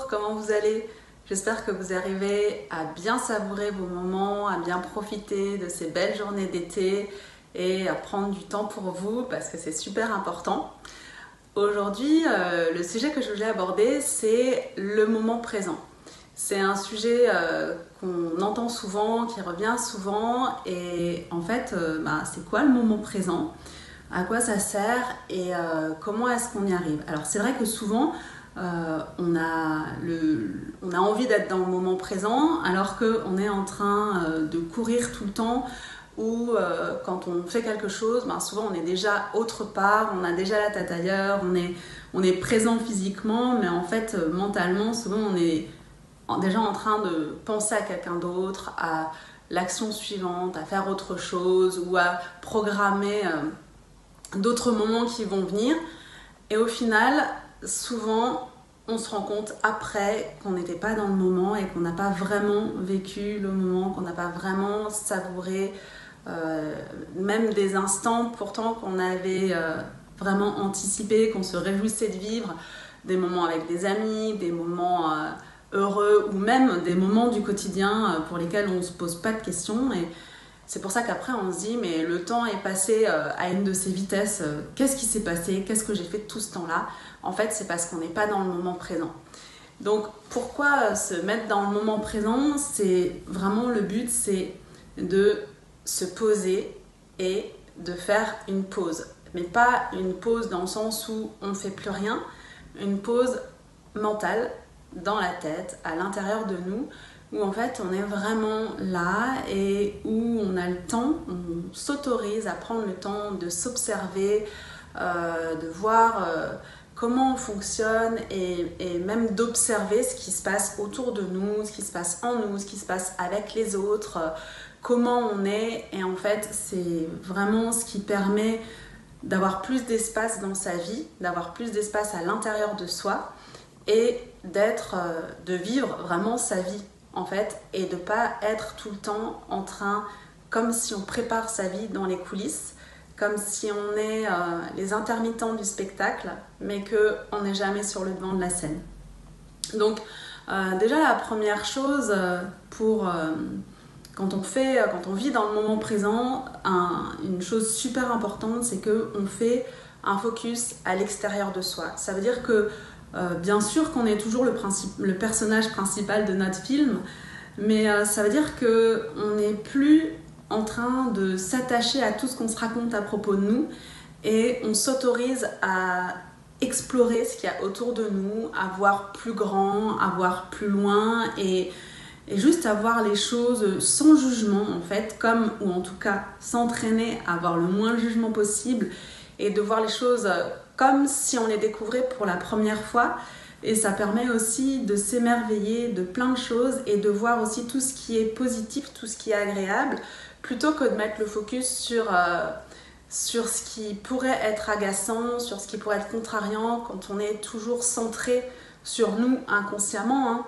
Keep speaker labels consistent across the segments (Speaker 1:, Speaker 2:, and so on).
Speaker 1: comment vous allez? J'espère que vous arrivez à bien savourer vos moments, à bien profiter de ces belles journées d'été et à prendre du temps pour vous parce que c'est super important. Aujourd'hui, le sujet que je voulais aborder, c'est le moment présent. C'est un sujet qu'on entend souvent, qui revient souvent et en fait, c'est quoi le moment présent? À quoi ça sert et comment est-ce qu'on y arrive? Alors c'est vrai que souvent, on a envie d'être dans le moment présent alors qu'on est en train de courir tout le temps ou quand on fait quelque chose, souvent on est déjà autre part, on a déjà la tête ailleurs, on est présent physiquement, mais en fait mentalement souvent on est déjà en train de penser à quelqu'un d'autre, à l'action suivante, à faire autre chose ou à programmer d'autres moments qui vont venir. Et au final, souvent, on se rend compte après qu'on n'était pas dans le moment et qu'on n'a pas vraiment vécu le moment, qu'on n'a pas vraiment savouré même des instants pourtant qu'on avait vraiment anticipé, qu'on se réjouissait de vivre, des moments avec des amis, des moments heureux ou même des moments du quotidien pour lesquels on ne se pose pas de questions. Et c'est pour ça qu'après on se dit mais le temps est passé à une de ces vitesses, qu'est-ce qui s'est passé, qu'est-ce que j'ai fait tout ce temps-là? En fait c'est parce qu'on n'est pas dans le moment présent. Donc pourquoi se mettre dans le moment présent? C'est vraiment le but, c'est de se poser et de faire une pause. Mais pas une pause dans le sens où on ne fait plus rien, une pause mentale dans la tête, à l'intérieur de nous, où en fait on est vraiment là et où on a le temps, on s'autorise à prendre le temps de s'observer, de voir comment on fonctionne et même d'observer ce qui se passe autour de nous, ce qui se passe en nous, ce qui se passe avec les autres, comment on est. Et en fait c'est vraiment ce qui permet d'avoir plus d'espace dans sa vie, d'avoir plus d'espace à l'intérieur de soi et de vivre vraiment sa vie en fait, et de pas être tout le temps en train, comme si on prépare sa vie dans les coulisses, comme si on est les intermittents du spectacle, mais qu'on n'est jamais sur le devant de la scène. Donc déjà la première chose quand on vit dans le moment présent, une chose super importante, c'est qu'on fait un focus à l'extérieur de soi. Ça veut dire que bien sûr qu'on est toujours le personnage principal de notre film, mais ça veut dire qu'on n'est plus en train de s'attacher à tout ce qu'on se raconte à propos de nous et on s'autorise à explorer ce qu'il y a autour de nous, à voir plus grand, à voir plus loin et juste à voir les choses sans jugement en fait, ou en tout cas s'entraîner à avoir le moins de jugement possible et de voir les choses comme si on les découvrait pour la première fois. Et ça permet aussi de s'émerveiller de plein de choses et de voir aussi tout ce qui est positif, tout ce qui est agréable, plutôt que de mettre le focus sur ce qui pourrait être agaçant, sur ce qui pourrait être contrariant quand on est toujours centré sur nous inconsciemment, hein.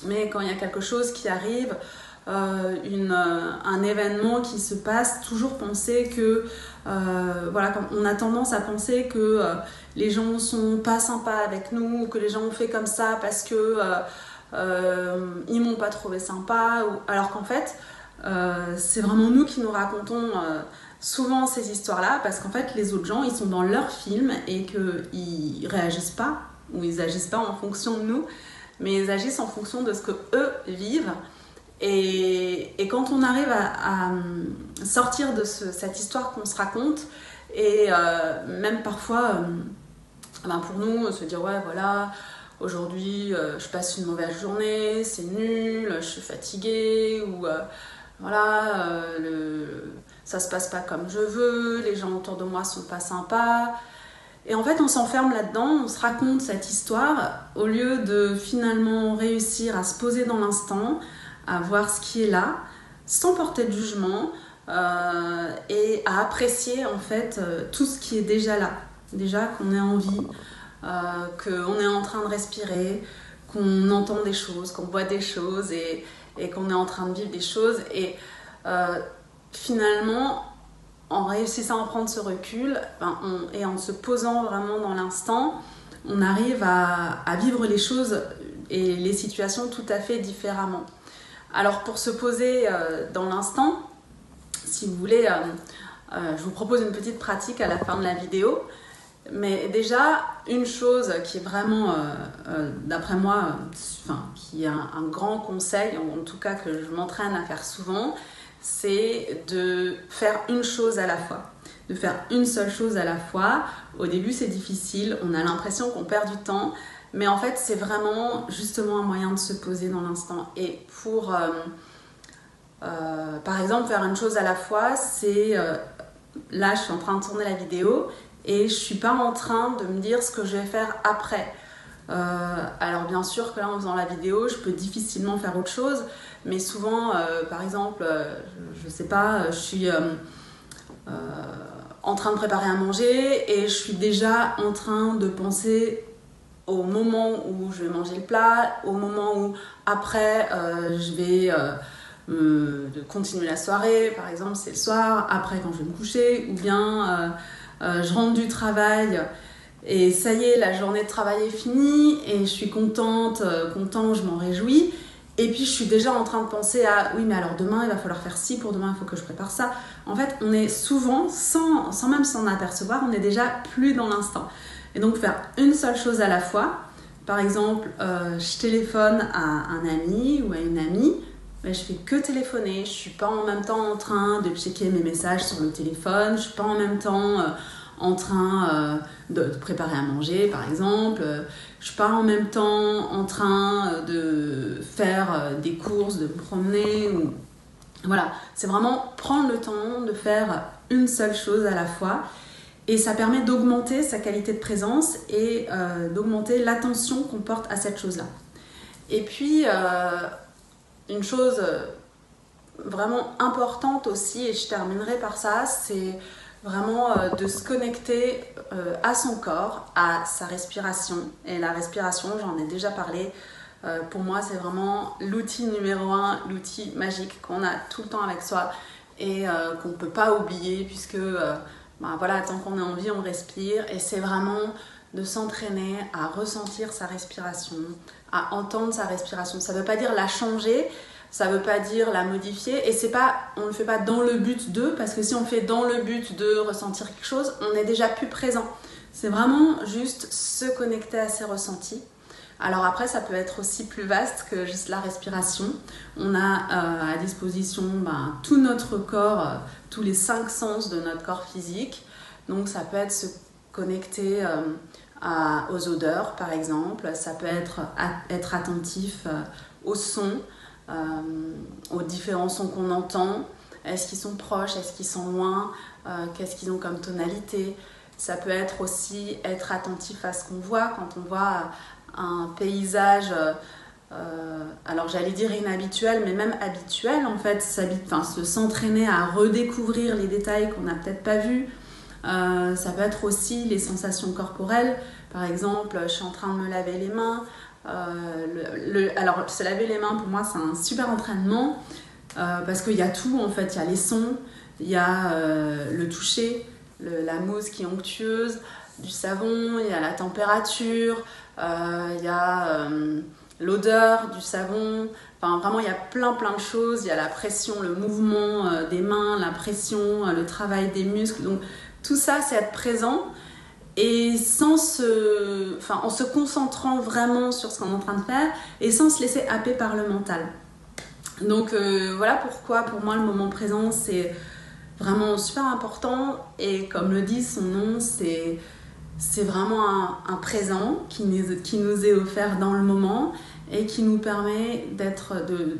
Speaker 1: Mais quand il y a quelque chose qui arrive, un événement qui se passe, toujours penser que quand on a tendance à penser que les gens sont pas sympas avec nous ou que les gens ont fait comme ça parce que ils m'ont pas trouvé sympa, alors qu'en fait c'est vraiment nous qui nous racontons souvent ces histoires-là parce qu'en fait les autres gens ils sont dans leur film et qu'ils réagissent pas ou ils agissent pas en fonction de nous, mais ils agissent en fonction de ce que eux vivent. Et quand on arrive à sortir de cette histoire qu'on se raconte et même parfois pour nous se dire ouais voilà aujourd'hui je passe une mauvaise journée, c'est nul, je suis fatiguée ou ça se passe pas comme je veux, les gens autour de moi sont pas sympas. Et en fait, on s'enferme là-dedans, on se raconte cette histoire au lieu de finalement réussir à se poser dans l'instant, à voir ce qui est là, sans porter de jugement et à apprécier en fait tout ce qui est déjà là. Déjà qu'on est en vie, qu'on est en train de respirer, qu'on entend des choses, qu'on voit des choses et qu'on est en train de vivre des choses. Et finalement, en réussissant à prendre ce recul et en se posant vraiment dans l'instant, on arrive à vivre les choses les situations tout à fait différemment. Alors pour se poser dans l'instant, si vous voulez, je vous propose une petite pratique à la fin de la vidéo. Mais déjà, une chose qui est vraiment, d'après moi, qui est un grand conseil, en tout cas que je m'entraîne à faire souvent, c'est de faire une chose à la fois. De faire une seule chose à la fois. Au début, c'est difficile, on a l'impression qu'on perd du temps, mais en fait, c'est vraiment justement un moyen de se poser dans l'instant. Et pour, par exemple, faire une chose à la fois, c'est... là, je suis en train de tourner la vidéo et je ne suis pas en train de me dire ce que je vais faire après. Alors bien sûr que là, en faisant la vidéo, je peux difficilement faire autre chose, mais souvent, par exemple, je ne sais pas, je suis... en train de préparer à manger et je suis déjà en train de penser au moment où je vais manger le plat, au moment où après je vais continuer la soirée, par exemple c'est le soir, après quand je vais me coucher, ou bien je rentre du travail et ça y est, la journée de travail est finie et je suis contente, je m'en réjouis. Et puis je suis déjà en train de penser à oui mais alors demain il va falloir faire ci, pour demain il faut que je prépare ça. En fait on est souvent, sans même s'en apercevoir, on est déjà plus dans l'instant. Et donc faire une seule chose à la fois, par exemple je téléphone à un ami ou à une amie, mais je fais que téléphoner, je suis pas en même temps en train de checker mes messages sur le téléphone, je suis pas en même temps en train de préparer à manger par exemple, je suis pas en même temps en train de faire des courses, de me promener. Voilà, c'est vraiment prendre le temps de faire une seule chose à la fois et ça permet d'augmenter sa qualité de présence et d'augmenter l'attention qu'on porte à cette chose-là. Et puis, une chose vraiment importante aussi, et je terminerai par ça, c'est vraiment de se connecter à son corps, à sa respiration. Et la respiration, j'en ai déjà parlé, pour moi c'est vraiment l'outil numéro 1, l'outil magique qu'on a tout le temps avec soi et qu'on ne peut pas oublier puisque voilà, tant qu'on est en vie on respire et c'est vraiment de s'entraîner à ressentir sa respiration, à entendre sa respiration. Ça ne veut pas dire la changer, ça ne veut pas dire la modifier et c'est pas, on ne le fait pas dans le but de, parce que si on le fait dans le but de ressentir quelque chose, on est déjà plus présent. C'est vraiment juste se connecter à ses ressentis. Alors après, ça peut être aussi plus vaste que juste la respiration. On a à disposition tout notre corps, tous les 5 sens de notre corps physique. Donc ça peut être se connecter aux odeurs par exemple, ça peut être attentif aux sons, aux différents sons qu'on entend. Est-ce qu'ils sont proches, est-ce qu'ils sont loin, qu'est-ce qu'ils ont comme tonalité. Ça peut être aussi être attentif à ce qu'on voit quand on voit un paysage, alors j'allais dire inhabituel, mais même habituel en fait, s'entraîner à redécouvrir les détails qu'on n'a peut-être pas vus. Ça peut être aussi les sensations corporelles. Par exemple, je suis en train de me laver les mains. Alors, se laver les mains, pour moi, c'est un super entraînement parce qu'il y a tout, en fait. Il y a les sons, il y a le toucher, la mousse qui est onctueuse, du savon, il y a la température, il y a l'odeur du savon. Enfin, vraiment, il y a plein de choses. Il y a la pression, le mouvement des mains, la pression, le travail des muscles. Donc, tout ça, c'est être présent et en se concentrant vraiment sur ce qu'on est en train de faire et sans se laisser happer par le mental. Donc voilà pourquoi pour moi le moment présent c'est vraiment super important et comme le dit son nom, c'est vraiment un présent qui nous est offert dans le moment et qui nous permet d'être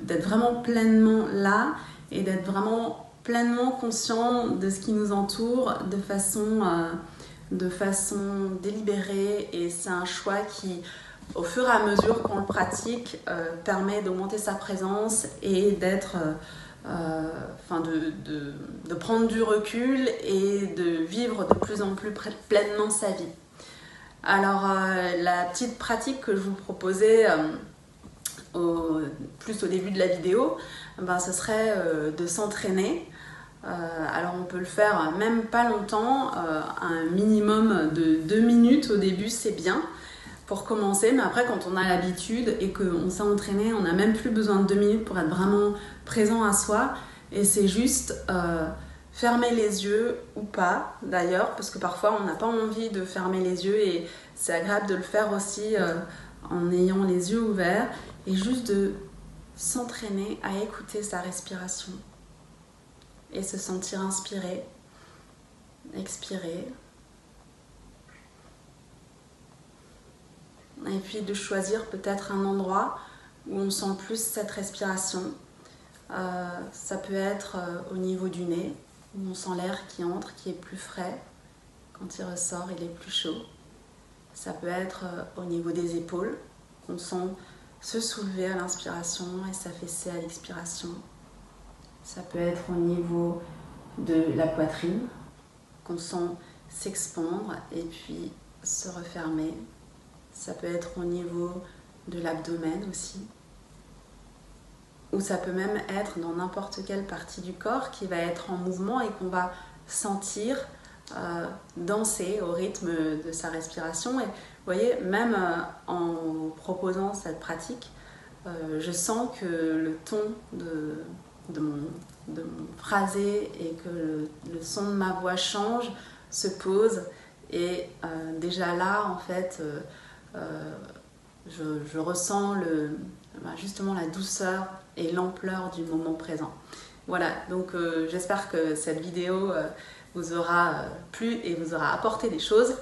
Speaker 1: vraiment pleinement là et d'être vraiment pleinement conscient de ce qui nous entoure de façon délibérée et c'est un choix qui, au fur et à mesure qu'on le pratique, permet d'augmenter sa présence et de prendre du recul et de vivre de plus en plus pleinement sa vie. Alors, la petite pratique que je vous proposais plus au début de la vidéo, ce serait de s'entraîner. Alors on peut le faire même pas longtemps, un minimum de 2 minutes au début c'est bien. pour commencer, mais après quand on a l'habitude et qu'on s'est entraîné, on n'a même plus besoin de 2 minutes pour être vraiment présent à soi. Et c'est juste fermer les yeux ou pas d'ailleurs, parce que parfois on n'a pas envie de fermer les yeux et c'est agréable de le faire aussi en ayant les yeux ouverts et juste de s'entraîner à écouter sa respiration et se sentir inspiré, expirer. Et puis de choisir peut-être un endroit où on sent plus cette respiration. Ça peut être au niveau du nez, où on sent l'air qui entre, qui est plus frais. Quand il ressort, il est plus chaud. Ça peut être au niveau des épaules, qu'on sent se soulever à l'inspiration et s'affaisser à l'expiration. Ça peut être au niveau de la poitrine, qu'on sent s'expandre et puis se refermer. Ça peut être au niveau de l'abdomen aussi. Ou ça peut même être dans n'importe quelle partie du corps qui va être en mouvement et qu'on va sentir danser au rythme de sa respiration. Et vous voyez, même en proposant cette pratique, je sens que le ton de mon phrasé et que le son de ma voix change, se pose. Et déjà là, en fait, je ressens justement la douceur et l'ampleur du moment présent. Voilà, donc j'espère que cette vidéo vous aura plu et vous aura apporté des choses.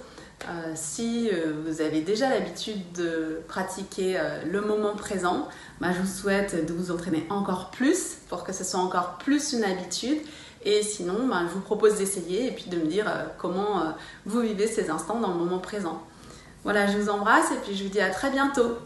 Speaker 1: Si vous avez déjà l'habitude de pratiquer le moment présent, je vous souhaite de vous entraîner encore plus pour que ce soit encore plus une habitude. Et sinon, je vous propose d'essayer et puis de me dire comment vous vivez ces instants dans le moment présent. Voilà, je vous embrasse et puis je vous dis à très bientôt.